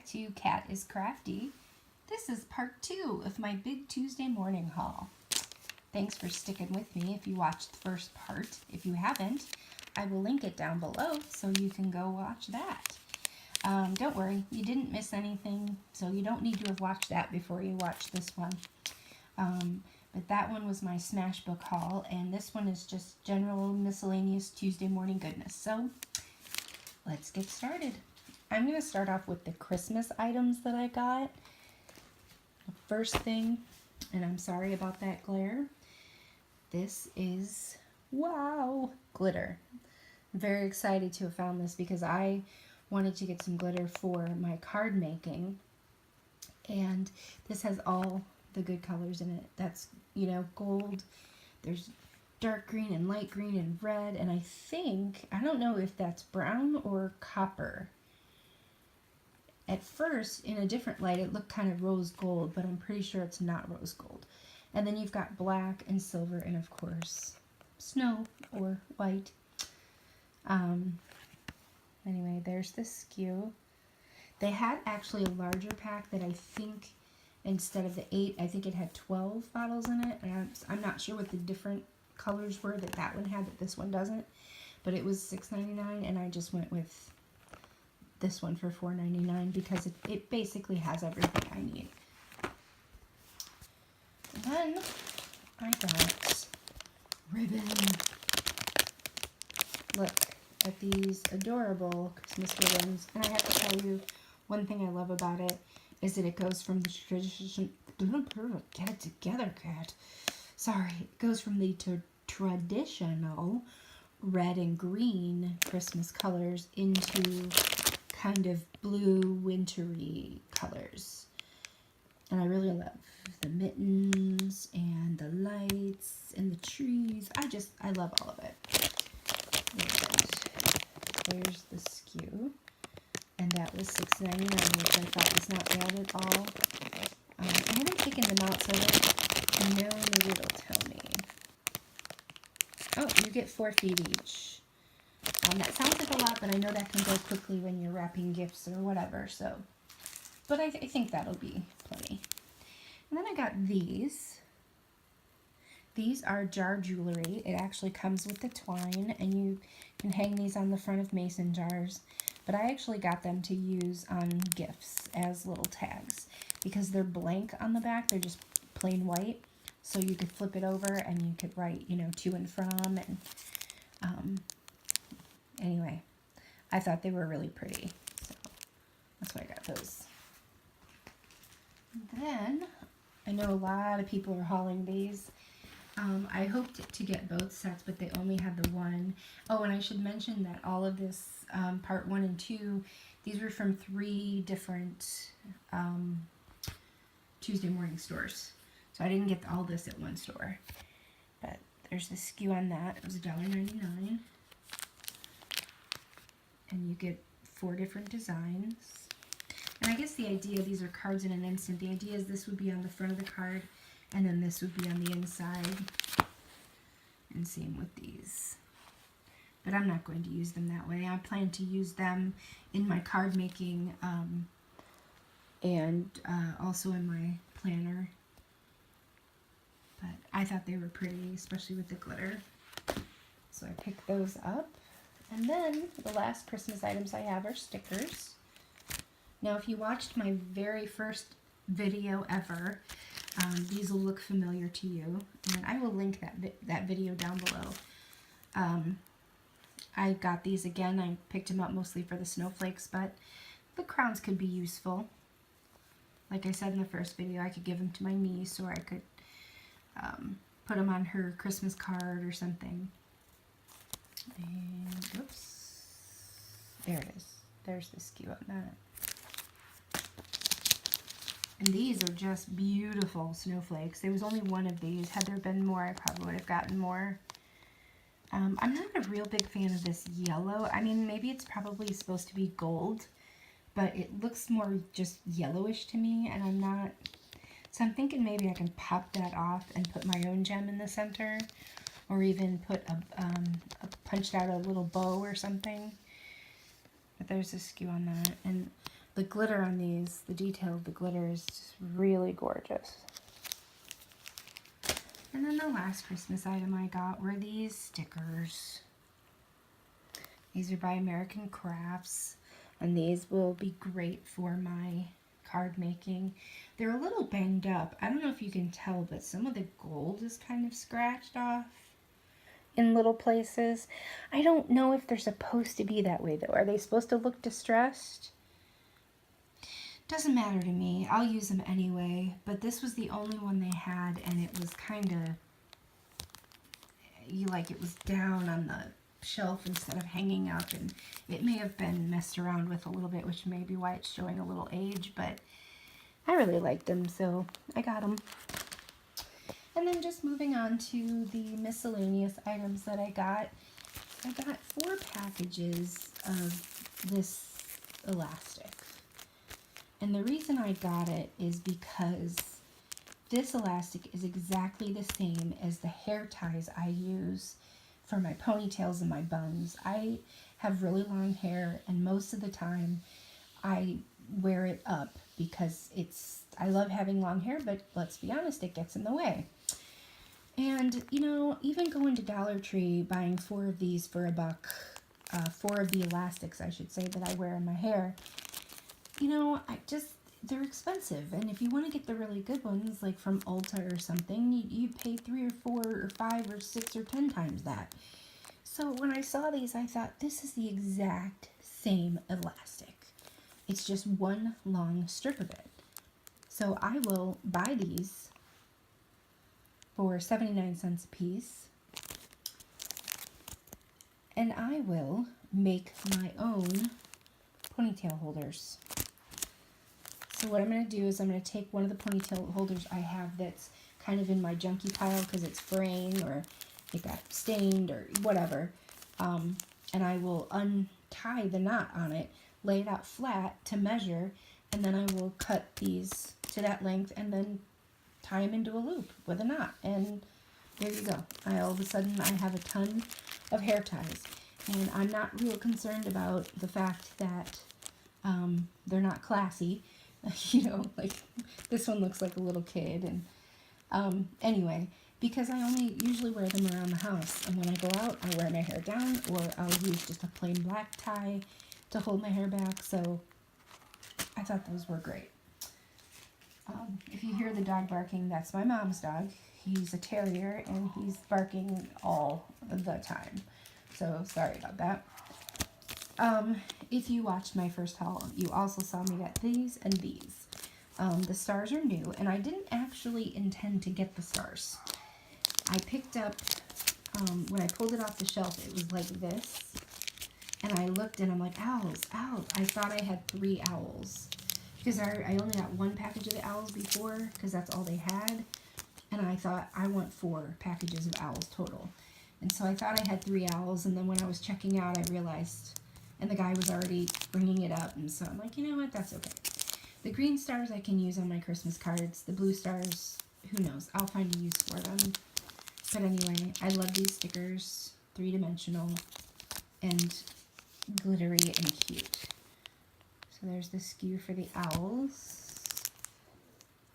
back to Cat is Crafty. This is part 2 of my big Tuesday morning haul. Thanks for sticking with me if you watched the first part. If you haven't, I will link it down below so you can go watch that. Don't worry, you didn't miss anything, so you don't need to have watched that before you watch this one. But that one was my Smash Book haul, and this one is just general miscellaneous Tuesday morning goodness. So let's get started. I'm going to start off with the Christmas items that I got. The first thing, and I'm sorry about that glare, this is, wow, glitter. I'm very excited to have found this because I wanted to get some glitter for my card making, and this has all the good colors in it. That's, you know, gold, there's dark green and light green and red, and I don't know if that's brown or copper. At first, in a different light, it looked kind of rose gold, but I'm pretty sure it's not rose gold. And then you've got black and silver and, of course, snow or white. Anyway, there's the skew. They had actually a larger pack that I think, instead of the 8, I think it had 12 bottles in it. And I'm not sure what the different colors were that one had that this one doesn't. But it was $6.99, and I just went with this one for $4.99 because it basically has everything I need. And then I got ribbon. Look at these adorable Christmas ribbons. And I have to tell you, one thing I love about it is that it goes from the tradition. Get it together, Cat. Sorry, it goes from the traditional red and green Christmas colors into kind of blue wintry colors. And I really love the mittens and the lights and the trees. I love all of it. And there's the skew. And that was $6.99, which I thought was not bad at all. I haven't taken them out, so I know maybe it'll tell me. Oh, you get 4 feet each. That sounds like a lot, but I know that can go quickly when you're wrapping gifts or whatever, so. But I think that'll be plenty. And then I got these. These are jar jewelry. It actually comes with the twine, and you can hang these on the front of mason jars. But I actually got them to use on gifts as little tags because they're blank on the back. They're just plain white. So you could flip it over and you could write, you know, to and from. And anyway, I thought they were really pretty. So that's why I got those. And then I know a lot of people are hauling these. I hoped to get both sets, but they only had the one. Oh, and I should mention that all of this, part 1 and 2, these were from 3 different Tuesday morning stores. So I didn't get all this at one store. But there's the skew on that. It was $1.99. And you get 4 different designs. And I guess the idea, these are cards in an instant. The idea is this would be on the front of the card, and then this would be on the inside. And same with these. But I'm not going to use them that way. I plan to use them in my card making and also in my planner. But I thought they were pretty, especially with the glitter. So I picked those up. And then the last Christmas items I have are stickers. Now, if you watched my very first video ever, these will look familiar to you, and I will link that video down below. I got these again. I picked them up mostly for the snowflakes, but the crowns could be useful. Like I said in the first video, I could give them to my niece, or I could put them on her Christmas card or something. And, oops, there it is. There's the skew on that. And these are just beautiful snowflakes. There was only one of these. Had there been more, I probably would have gotten more. I'm not a real big fan of this yellow. I mean, maybe it's probably supposed to be gold, but it looks more just yellowish to me, and I'm not. So I'm thinking maybe I can pop that off and put my own gem in the center, or even put punched out a little bow or something. But there's a skew on that, and The glitter on these, the detail of the glitter is just really gorgeous. And then the last Christmas item I got were these stickers. These are by American Crafts, and these will be great for my card making. They're a little banged up. I don't know if you can tell, but some of the gold is kind of scratched off in little places. I don't know if they're supposed to be that way though. Are they supposed to look distressed? Doesn't matter to me. I'll use them anyway, but this was the only one they had, and it was kind of, it was down on the shelf instead of hanging up, and it may have been messed around with a little bit, which may be why it's showing a little age, but I really liked them, so I got them. And then just moving on to the miscellaneous items that I got 4 packages of this elastic. And the reason I got it is because this elastic is exactly the same as the hair ties I use for my ponytails and my buns. I have really long hair, and most of the time I wear it up because I love having long hair, but let's be honest, it gets in the way. And, even going to Dollar Tree, buying 4 of these for $1, 4 of the elastics, I should say, that I wear in my hair, they're expensive. And if you want to get the really good ones, like from Ulta or something, you pay 3 or 4 or 5 or 6 or 10 times that. So when I saw these, I thought, this is the exact same elastic. It's just one long strip of it. So I will buy these for 79 cents a piece, and I will make my own ponytail holders. So what I'm going to do is I'm going to take one of the ponytail holders I have that's kind of in my junky pile because it's fraying or it got stained or whatever, and I will untie the knot on it, lay it out flat to measure, and then I will cut these to that length and then tie them into a loop with a knot, and there you go. All of a sudden I have a ton of hair ties, and I'm not real concerned about the fact that they're not classy. Like this one looks like a little kid, and anyway, because I only usually wear them around the house, and when I go out I wear my hair down, or I'll use just a plain black tie to hold my hair back, so I thought those were great. If you hear the dog barking, that's my mom's dog. He's a terrier, and he's barking all the time. So, sorry about that. If you watched my first haul, you also saw me get these and these. The stars are new, and I didn't actually intend to get the stars. I picked up, when I pulled it off the shelf, it was like this. And I looked, and I'm like, owls, owls. I thought I had 3 owls. Because I only got 1 package of the owls before, because that's all they had. And I thought, I want 4 packages of owls total. And so I thought I had 3 owls, and then when I was checking out, I realized, and the guy was already bringing it up, and so I'm like, you know what, that's okay. The green stars I can use on my Christmas cards. The blue stars, who knows, I'll find a use for them. But anyway, I love these stickers, 3-dimensional, and glittery and cute. So there's the SKU for the owls.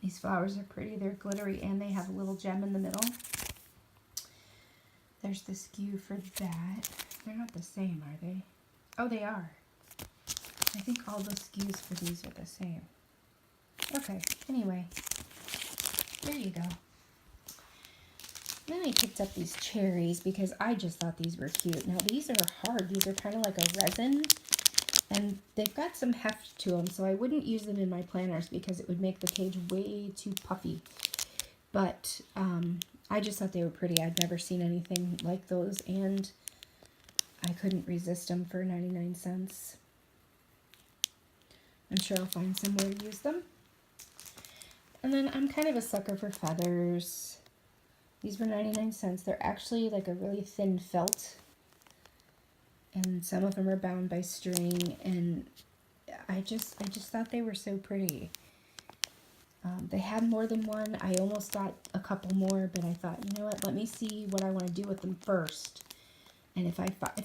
These flowers are pretty. They're glittery, and they have a little gem in the middle. There's the SKU for that. They're not the same, are they? Oh, they are. I think all the SKUs for these are the same. Okay, anyway. There you go. Then I picked up these cherries because I just thought these were cute. Now, these are hard. These are kind of like a resin, and they've got some heft to them, so I wouldn't use them in my planners because it would make the page way too puffy. But I just thought they were pretty. I'd never seen anything like those, and I couldn't resist them for 99 cents. I'm sure I'll find somewhere to use them. And then I'm kind of a sucker for feathers. These were 99 cents. They're actually like a really thin felt, and some of them are bound by string, and I just thought they were so pretty. They had more than one. I almost got a couple more, but I thought, you know what, let me see what I want to do with them first. And if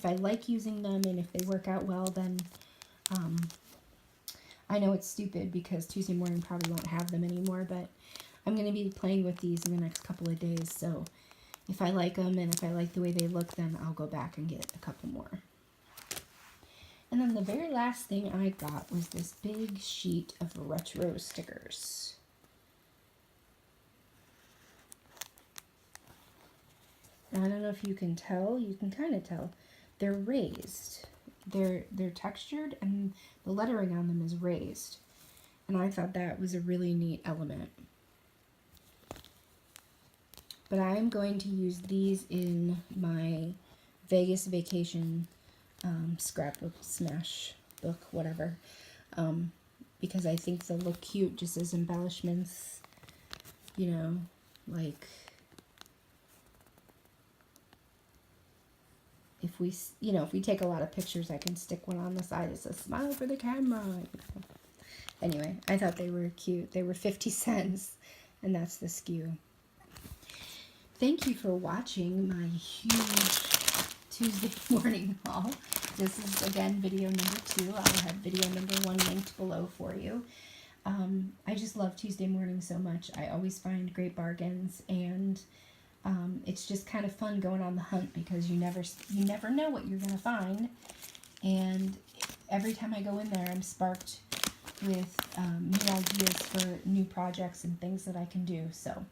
I like using them and if they work out well, then I know it's stupid because Tuesday morning probably won't have them anymore, but I'm going to be playing with these in the next couple of days, so if I like them and if I like the way they look, then I'll go back and get a couple more. And then the very last thing I got was this big sheet of retro stickers. I don't know if you can tell. You can kind of tell. They're raised. They're textured and the lettering on them is raised. And I thought that was a really neat element. But I am going to use these in my Vegas vacation scrapbook, smash book, whatever. Because I think they'll look cute just as embellishments, you know, like if we take a lot of pictures, I can stick one on the side that says smile for the camera. Anyway, I thought they were cute. They were 50 cents, and that's the SKU. Thank you for watching my huge Tuesday morning haul. This is, again, video number 2. I'll have video number 1 linked below for you. I just love Tuesday morning so much. I always find great bargains, and it's just kind of fun going on the hunt because you never know what you're going to find. And every time I go in there, I'm sparked with new ideas for new projects and things that I can do. So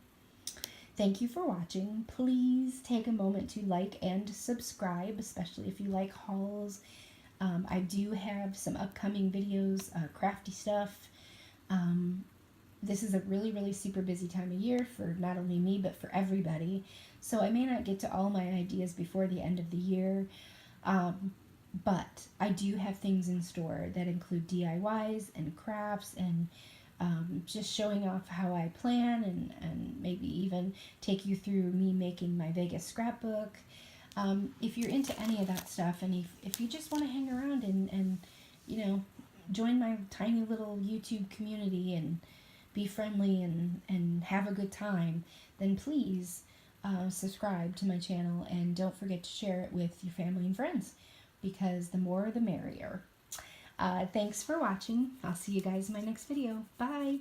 thank you for watching. Please take a moment to like and subscribe, especially if you like hauls. I do have some upcoming videos, crafty stuff. This is a really, really super busy time of year for not only me, but for everybody. So I may not get to all my ideas before the end of the year. But I do have things in store that include DIYs and crafts and just showing off how I plan and maybe even take you through me making my Vegas scrapbook. If you're into any of that stuff, and if you just want to hang around and you know, join my tiny little YouTube community and be friendly and have a good time, then please subscribe to my channel and don't forget to share it with your family and friends, because the more the merrier. Thanks for watching. I'll see you guys in my next video. Bye!